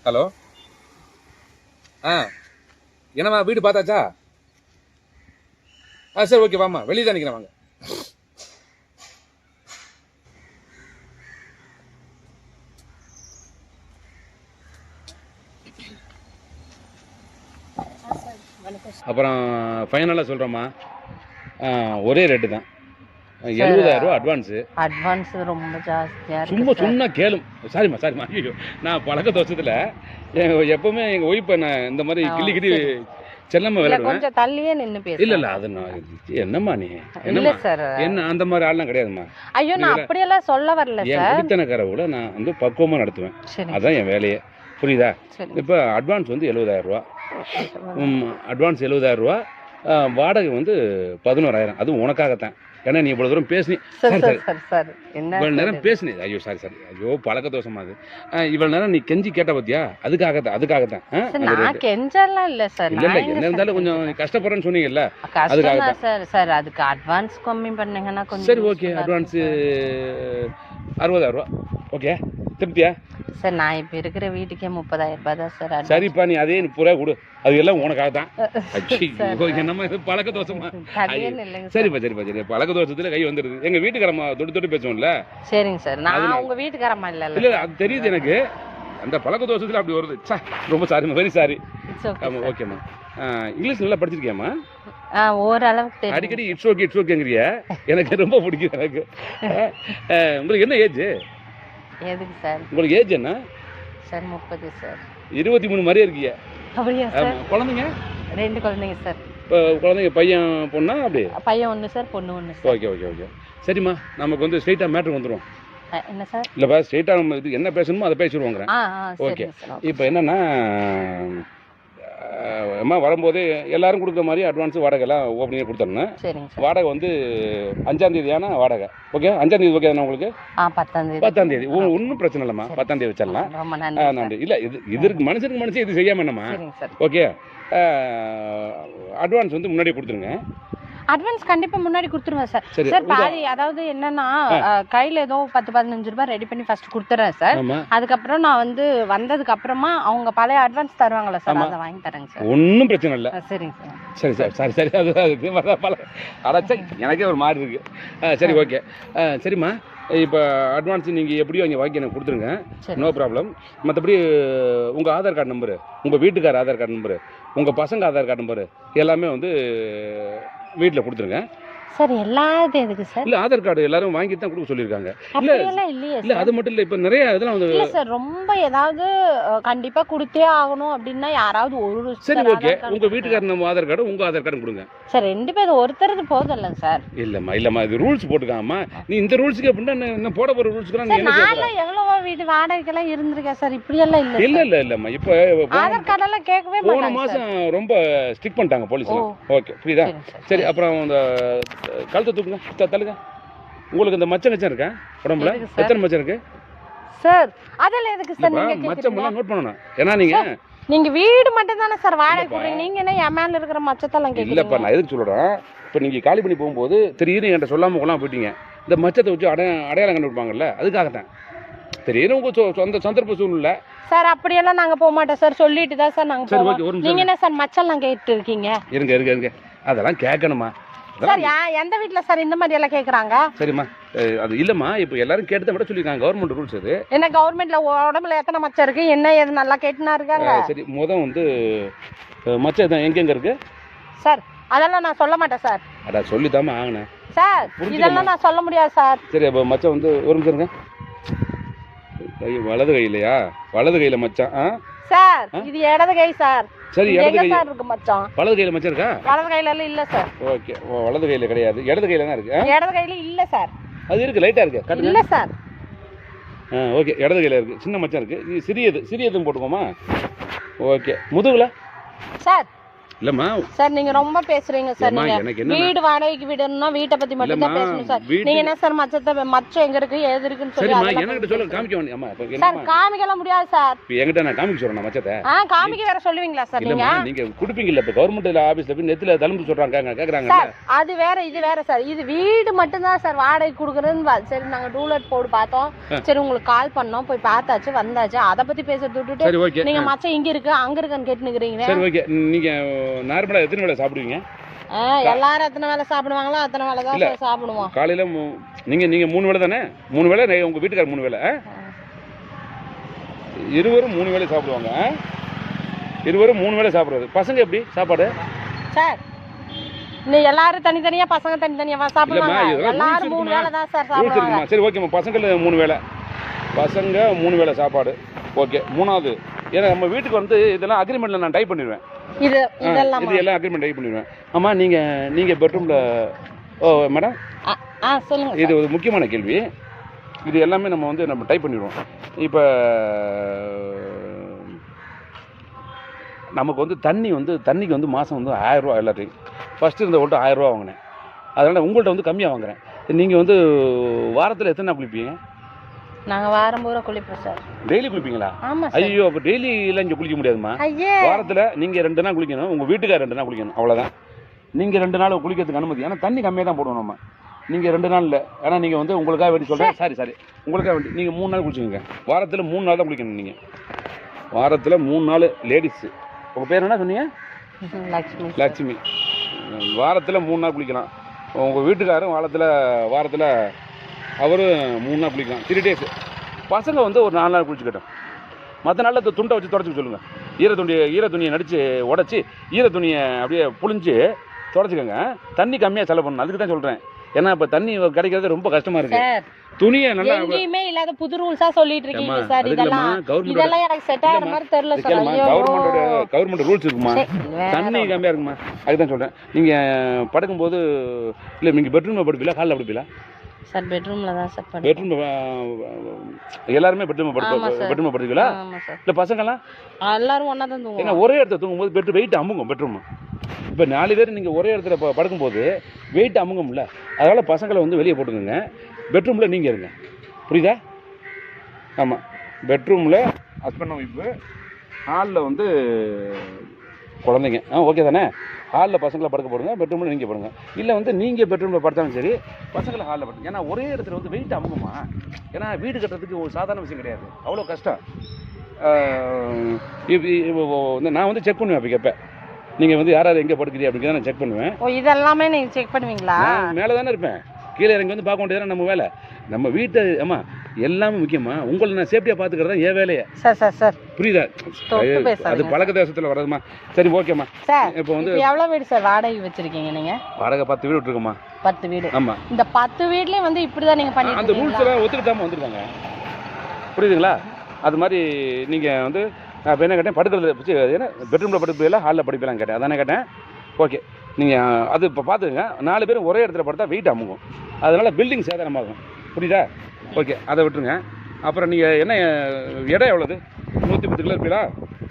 Hello. என்னம்மா வீடு பார்த்தாச்சா? சரி ஓகே வாம்மா, வெளியே தான் நிற்கிறேன், வாங்க. அப்புறம் ஃபைனலாக சொல்கிறோம்மா, ஒரே ரேட்டு தான். 70,000 ரூபா அட்வான்ஸ் ரொம்ப ஜாஸ்தியாக சும்மா சொன்னா கேளும். சாரிம்மா ஐயோ, நான் பழக்க தோஷத்தில் எப்பவுமே எங்கள் ஒய்ஃபை நான் இந்த மாதிரி கிள்ளி செல்லம்மா விளையாடுவேன். கொஞ்சம் தள்ளியே நின்று பேச. இல்ல அது நான் என்னம்மா நீ என்னம்மா சார், என்ன அந்த மாதிரி ஆள்லாம் கிடையாதும்மா. ஐயோ நான் அப்படியெல்லாம் சொல்ல வரல என் சார். குடித்தனக்கார கூட நான் வந்து பக்குவமாக நடத்துவேன். அதான் என் வேலையே, புரியுதா? இப்போ அட்வான்ஸ் வந்து 70,000 ரூபா. அட்வான்ஸ் 70,000 ரூபா. வாடகை வந்து 11,000. அதுவும் உனக்காகத்தான். ஏன்னா நீ இவ்வளோ தூரம் பேசினி, இவ்வளோ நேரம் பேசினி. ஐயோ சாரி ஐயோ பழக்க தோஷமா அது. இவ்வளோ நேரம் நீ கெஞ்சி கேட்ட பத்தியா, அதுக்காகத்தான். இல்லை என்ன இருந்தாலும் கொஞ்சம் கஷ்டப்படுறேன்னு சொன்னீங்கல்ல, அதுக்காக சார். அதுக்கு அட்வான்ஸ் கம்மி பண்ணீங்கன்னா கொஞ்சம். சரி ஓகே, அட்வான்ஸ் 60,000 ரூபா. ஓகே, திருப்தியா? சார் நான் இப்போ இருக்கிற வீட்டுக்கே 30,000 ரூபாய் தான் சார். சரிப்பா, நீ அதே 30 ரூபா கொடு, அது எல்லாம் உனக்காக தான். என்னம்மா இது பழக்க தோஷமா? சரிப்பா சரி, பழக்க தோஷத்துல கை வந்துடுது. எங்க வீட்டுக்காரம்மா தொட்டு பேசுவோம்ல. சரிங்க சார், நான் உங்க வீட்டுக்காரம்மா இல்ல அது தெரியுது எனக்கு. அந்த பழக்க தோஷத்துல அப்படி வருது. ரொம்ப சாரிம்மா, வெரி சாரி. ஆமாம் ஓகேம்மா. இங்கிலீஷ் நல்லா படிச்சிருக்கியாம்மா? ஓரளவுக்கு. அடிக்கடி இட்ஸ் ஓகேங்கிறிய, எனக்கு ரொம்ப பிடிக்குது எனக்கு. உங்களுக்கு என்ன ஏஜ்? எதுக்கு சார்? உங்களுக்கு ஏஜ் என்ன சார்? 30 சார். 23 மாதிரியே இருக்கீங்க. அப்படியா சார்? குழந்தைங்க? 2 குழந்தைங்க சார். குழந்தைங்க பையன் பொண்ணா? அப்படி பையன் 1 சார், பொண்ணு 1 சார். ஓகே சரிம்மா, நமக்கு வந்து ஸ்ட்ரெயிட்டாக மேட்ரு வந்துடும். என்ன சார்? இல்லைப்பா, ஸ்ட்ரெயிட்டாக நம்ம இது என்ன பேசணுமோ அதை பேசிடுவோங்கிறேன். ஓகே. இப்போ என்னன்னா, அம்மா வரும்போது எல்லாரும் கொடுக்குற மாதிரி அட்வான்ஸ் வாடகைலாம் ஓப்பனிங்காக கொடுத்துடணும். வாடகை வந்து 5ஆம் தேதி ஆனால் வாடகை. ஓகே, 5ஆம் தேதி ஓகே தானே உங்களுக்கு? 10ஆம் தேதி ஒன்றும் பிரச்சனை இல்லைம்மா, 10ஆம் தேதி வச்சிடலாம். நன்றி. இல்லை இதற்கு மனுஷனுக்கு இது செய்யாமல் என்னம்மா. ஓகே, அட்வான்ஸ் வந்து முன்னாடியே கொடுத்துருங்க. அட்வான்ஸ் கண்டிப்பா முன்னாடி கொடுத்துருவேன் சார். சார் பாதி, அதாவது என்னன்னா கையில ஏதோ 10-15 ரூபாய் ரெடி பண்ணி ஃபர்ஸ்ட் கொடுத்துறேன் சார். அதுக்கப்புறம் நான் வந்து வந்ததுக்கு அப்புறமா அவங்க பழைய அட்வான்ஸ் தருவாங்களா சார், அதை வாங்கி தரேங்க சார். ஒன்றும் பிரச்சனை இல்லை. சரிங்க சார். சரி அதுக்கு அடைச்சா எனக்கே ஒரு மாதிரி இருக்கு. சரி ஓகே. சரிம்மா, இப்போ அட்வான்ஸ் நீங்கள் எப்படியோ இங்கே வாங்கி எனக்கு கொடுத்துருங்க, நோ ப்ராப்ளம். மற்றபடி உங்கள் ஆதார் கார்டு நம்பரு, உங்கள் வீட்டுக்கார ஆதார் கார்டு நம்பரு, உங்கள் பசங்க ஆதார் கார்டு நம்பரு எல்லாமே வந்து வீட்டில் கொடுத்துருங்க சார். எல்லாத்தையும் எதுக்கு சார்? இல்லை ஆதார் கார்டு எல்லாரும் வாங்கி தான் கொடுக்க சொல்லியிருக்காங்க. இல்லை அது மட்டும் இல்லை, இப்போ நிறைய இதெல்லாம் வந்து இல்லை சார், ரொம்ப ஏதாவது கண்டிப்பாக கொடுத்தே ஆகணும் அப்படின்னா யாராவது ஒரு. சரி ஓகே, உங்கள் வீட்டுக்காரர் நம்ம ஆதார் கார்டு உங்கள் ஆதார் கார்டு கொடுங்க சார். 2 பேரும் ஒருத்தருக்கு போதில்ல சார். இல்லைம்மா இது ரூல்ஸ் போட்டுக்காமா. நீ இந்த ரூல்ஸுக்கு அப்படின்னா என்ன போட போகிற ரூல்ஸுக்கு நான் எவ்வளவோ வீட்டு வாடகைக்கெல்லாம் இருந்திருக்கேன் சார். இப்படியெல்லாம் இல்லைம்மா. இப்போ ஆதார் கார்டெல்லாம் கேட்கவே போன மாதம் ரொம்ப ஸ்ட்ரிக்ட் பண்ணிட்டாங்க போலீஸ். ஓகே புரியுதா? சரி, அப்புறம் இந்த கழுத்தை தூக்குங்க, தள்ளுங்க. உங்களுக்கு இந்த மச்சம் இருக்கா உடம்புல? எத்தனை மச்சம் இருக்கு சார்? அதெல்லாம் எதுக்கு சார்? மச்சம் எல்லாம் நோட் பண்ணணும். ஏன்னா நீங்க வீடு மட்டும் தானே சார் வாடகை கொடுறீங்க, நீங்க என்ன என் மேல இருக்கிற மச்சத்தெல்லாம் கேக்குறீங்க? இல்லப்பா, நான் எதுக்கு சொல்றேன், இப்போ நீங்க காலி பண்ணி போகும்போது திடீர்னு என்கிட்ட சொல்லாம கொள்ளாம போயிட்டீங்க. இந்த மச்சத்தை வச்சு அடையாளம் கண்டுபிடிப்பாங்கல்ல, அதுக்காகத்தான். திடீர்னு உங்க சொந்த சந்தர்ப்ப சூழ்நிலை சார். அப்படியெல்லாம் நாங்க போக மாட்டோம் சார், சொல்லிட்டு தான் சார் நாங்க போவோம். நீங்க என்ன சார் மச்செல்லாம் கேட்டு இருக்கீங்க? இருங்க அதெல்லாம் கேட்கணுமா சார்? எந்த வீட்ல சார் இந்த மாதிரி எல்லாம் கேக்குறாங்க? சரிம்மா, அது இல்லம்மா, இப்போ எல்லாரும் கேட்டதை விட சொல்லிருக்காங்க, கவர்மெண்ட் ரூல்ஸ் அது. என்ன கவர்மெண்ட்ல உடம்புல எத்தனை மச்சம் இருக்கு என்ன ஏது நல்லா கேட்டுனா இருக்காங்க. சரி, வந்து மச்சம் எங்க இருக்கு சார்? அதெல்லாம் நான் சொல்ல மாட்டேன் சார். அட சொல்லிதாமா ஆகணும் சார், இதெல்லாம் நான் சொல்ல முடியாது சார். சரி, அப்போ மச்சம் வந்து ஒரு நிமிஷம் இருங்க. வலது கை இல்லையா? வலது கையில மச்சான் சார். இது இடது கை சார். சரி, இடது கை சார் இருக்கு மச்சான். வலது கையில மச்சான் இருக்கா? வலது கையில இல்ல சார். ஓகே, வலது கையில கிடையாது, இடது கையில தான் இருக்கு. இடது கையில இல்ல சார். அது இருக்கு, லைட்டா இருக்கு. இல்ல சார். ஓகே, இடது கையில இருக்கு, சின்ன மச்சான் இருக்கு. இது சிறியதும் போட்டுக்கோமா? ஓகே, முதுகுல சார் இல்லம்மா சார் நீங்க ரொம்ப பேசுறீங்க சார். ஏம்மா, நீங்க எனக்கு என்ன வீடு வாடகைக்கு விடணும்னா வீட்டை பத்தி மட்டும் தான் பேசணும் சார். நீங்க என்ன சார் மச்சம் எங்க இருக்கு ஏது இருக்குன்னு சொல்லி சரிம்மா அதெல்லாம் என்கிட்ட சொல்ல காமிக்க வேண்டிய அம்மா இப்ப சார் என்னம்மா காமிக்கலாம் முடியாது சார். இப்ப என்கிட்ட நான் காமிக்க சொல்றேன் மச்சத்தை காமிக்க வேற சொல்லுவீங்களா சார் நீங்க? இல்லம்மா நீங்க குடுப்பீங்கல்ல இப்ப கவர்மெண்ட் ஆபீஸ்ல போய் நெத்தில தழும்பு சொல்றாங்க கேக்குறாங்கல்ல. சார் அது வேற இது வேற சார். இது வீடு மட்டும் தான் சார் வாடகை கொடுக்குறேன்னு சரி நாங்க டூலெட் போர்டு பார்த்தோம். சரி உங்களுக்கு கால் பண்ணோம் போய் பார்த்தாச்சு வந்தாச்சு. அதை பத்தி பேசுறது விட்டுட்டு சரி ஓகே நீங்க மச்சம் இங்க இருக்கு அங்க இருக்குன்னு கேட்டுக்கிறீங்க. சரி ஓகே நீங்க நார்மலா எத்தனை வேளை சாப்பிடுவீங்க? எல்லாரும் எத்தனை வேலை சாப்பிடுவாங்களோ அத்தனை வேலை தான் சார் சாப்பிடுவோம். காலையில நீங்க 3 வேளை தானே? 3 வேளை உங்க வீட்டுக்காரர் 3 வேளை இருவரும் 3 வேளை சாப்பிடுவாங்க. இருவரும் 3 வேளை சாப்பிடுறது. பசங்க எப்படி சாப்பாடு? சார் நீ எல்லாரும் தனித்தனியா பசங்க தனித்தனியா சாப்பிடுவாங்க. எல்லாரும் 3 வேளை தான் சார் சாப்பிடுவாங்க. சரி ஓகேம்மா பசங்க 3 வேளை பசங்க 3 வேளை சாப்பாடு ஓகே. மூணாவது ஏன்னா நம்ம வீட்டுக்கு வந்து இதெல்லாம் அக்ரிமெண்ட்ல நான் டைப் பண்ணிடுவேன். இதெல்லாம் அக்ரிமெண்ட் டைப் பண்ணிடுவேன். ஆமா நீங்க பெட்ரூம்ல மேடம் சொல்லுங்க. இது ஒரு முக்கியமான கேள்வி. இது எல்லாமே நம்ம டைப் பண்ணிடுவோம். இப்போ நமக்கு வந்து தண்ணிக்கு வந்து மாதம் வந்து 1000 ரூபா எல்லாத்தையும் ஃபஸ்ட்டு இருந்த ஓட்டு 1000 ரூபா வாங்கினேன். அதனால் உங்கள்கிட்ட வந்து கம்மியாக வாங்குறேன். நீங்கள் வந்து வாரத்தில் எத்தனை குளிப்பீங்க? நாங்கள் வாரம் பூரா குளிப்போம் சார். டெய்லி குளிப்பீங்களா? ஆமாம். ஐயோ அப்போ டெய்லி எல்லாம் இங்கே குளிக்க முடியாதுமா. வாரத்தில் நீங்கள் 2 நாள் குளிக்கணும். உங்கள் வீட்டுக்கார் 2 நாள் குளிக்கணும். அவ்வளோதான். நீங்கள் 2 நாள் குளிக்கிறதுக்கு அனுமதி. ஏன்னா தண்ணி கம்மியாக தான் போடுவோம் நம்ம. நீங்கள் 2 நாள் இல்லை. ஏன்னா நீங்கள் வந்து உங்களுக்காக வேண்டி சொல்கிறேன். சாரி உங்களுக்காக வேண்டி நீங்கள் 3 நாள் குளிச்சுக்கோங்க. வாரத்தில் 3 நாள் தான் குளிக்கணும். நீங்கள் வாரத்தில் 3 நாள் லேடிஸு. உங்கள் பேர் என்ன சொன்னீங்க? லட்சுமி. வாரத்தில் 3 நாள் குளிக்கலாம். உங்கள் வீட்டுக்காரும் வாரத்தில் அவரும் 3 நாள் குளிக்கலாம். 3 டேஸ். பசங்க வந்து ஒரு 4 நாள் குளிச்சுக்கிட்டோம். மற்ற நாளில் துண்டை வச்சு தொடச்சி சொல்லுங்கள். ஈர துணியை நடித்து உடச்சி ஈர துணியை அப்படியே புழிஞ்சு தொடச்சிக்கோங்க. தண்ணி கம்மியாக செலவு பண்ணணும். அதுக்கு தான் சொல்கிறேன். ஏன்னா இப்போ தண்ணி கிடைக்கிறது ரொம்ப கஷ்டமாக இருக்குது. துணியை நல்லா எங்கேயுமே இல்லாத புது ரூல்ஸா சொல்லிட்டு இருக்கீங்க சார். இதெல்லாம் எனக்கு செட் ஆகிற மாதிரி தெரியல சார். கவர்மெண்ட் ரூல்ஸ் இருக்குமா? தண்ணி கம்மியாக இருக்குமா? அதுதான் சொல்கிறேன். நீங்கள் படுக்கும்போது இல்லை நீங்கள் பெட்ரூமில் படுப்பீங்களா ஹாலில் படுப்பீங்களா? சார் பெட்ரூமில் தான் சார் படுப்பேன். பெட்ரூம் எல்லாருமே பெட்ரூமில் படுத்துங்களா? இல்லை பசங்களாம் எல்லாரும் ஒன்றா தான் தூங்குவோம். ஏன்னா ஒரே இடத்துல தூங்கும்போது பெட்ரூம் வெயிட் அமுங்கும். பெட்ரூம் இப்போ 4 பேர் நீங்கள் ஒரே இடத்துல படுக்கும்போது வெயிட் அமுங்கும்ல. அதனால் பசங்களை வந்து வெளியே போட்டுக்கோங்க. பெட்ரூமில் நீங்கள் இருங்க. புரியுதா? ஆமாம். பெட்ரூமில் ஹஸ்பண்ட் ஒய்ஃபு, ஹாலில் வந்து குழந்தைங்க. ஓகே தானே? ஹாலில் பசங்களை படுக்க போடுங்க. பெட்ரூமில் நீங்கள் படுங்க. இல்லை வந்து நீங்கள் பெட்ரூமில் படுத்தாலும் சரி பசங்களை ஹாலில் படுங்க. ஏன்னா ஒரே இடத்துல வந்து வெயிட் அமுகுமா. ஏன்னா வீடு கட்டுறதுக்கு ஒரு சாதாரண விஷயம் கிடையாது. அவ்வளோ கஷ்டம். நான் வந்து செக் பண்ணுவேன். அப்போ கேட்பேன் நீங்கள் வந்து யார் எங்கே படுக்கிறீ அப்படிங்கிறத நான் செக் பண்ணுவேன். இதெல்லாமே நீங்கள் செக் பண்ணுவீங்களா? மேலே தானே இருப்பேன். கீழே இறங்கி வந்து பார்க்க வேண்டியது நம்ம வேலை. நம்ம வீட்டை எல்லாமே முக்கியமா. உங்களை நான் சேஃப்டியாக பார்த்துக்கிறது தான் என் வேலையை. சார் புரியுதா? அது பழக்க தேசத்தில் வர்றதுமா. சரி ஓகேம்மா. இப்போ வந்து எவ்வளோ வீடு சார் வாடகை வச்சிருக்கீங்க நீங்கள்? வாடகை 10 வீடு விட்டுருக்கோம்மா. 10 வீடு. ஆமாம். இந்த 10 வீட்லேயும் வந்து இப்படி தான் நீங்கள் பண்ணி அந்த ரூல்ஸ் எல்லாம் ஒத்துக்கிட்டாமல் வந்துருக்காங்க. புரியுதுங்களா? அது மாதிரி நீங்கள் வந்து இப்போ என்ன கேட்டேன் படுக்கிறது ஏன்னா பெட்ரூமில் படுப்பீங்களா ஹாலில் படிப்பீங்களான்னு கேட்டேன். அதானே கேட்டேன். ஓகே நீங்கள் அது இப்போ பார்த்துக்கங்க. 4 பேரும் ஒரே இடத்துல படுத்தா வெயிட் அமுகும். அதனால் பில்டிங் சேதாரமாகும். புரியுதா? ஓகே அதை விட்டுருங்க. அப்புறம் நீங்கள் என்ன இடம் எவ்வளோது? 110 கிலோ இருப்பீங்களா?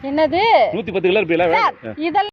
என்னது 110 கிலோ இருப்பீங்களா? இதெல்லாம்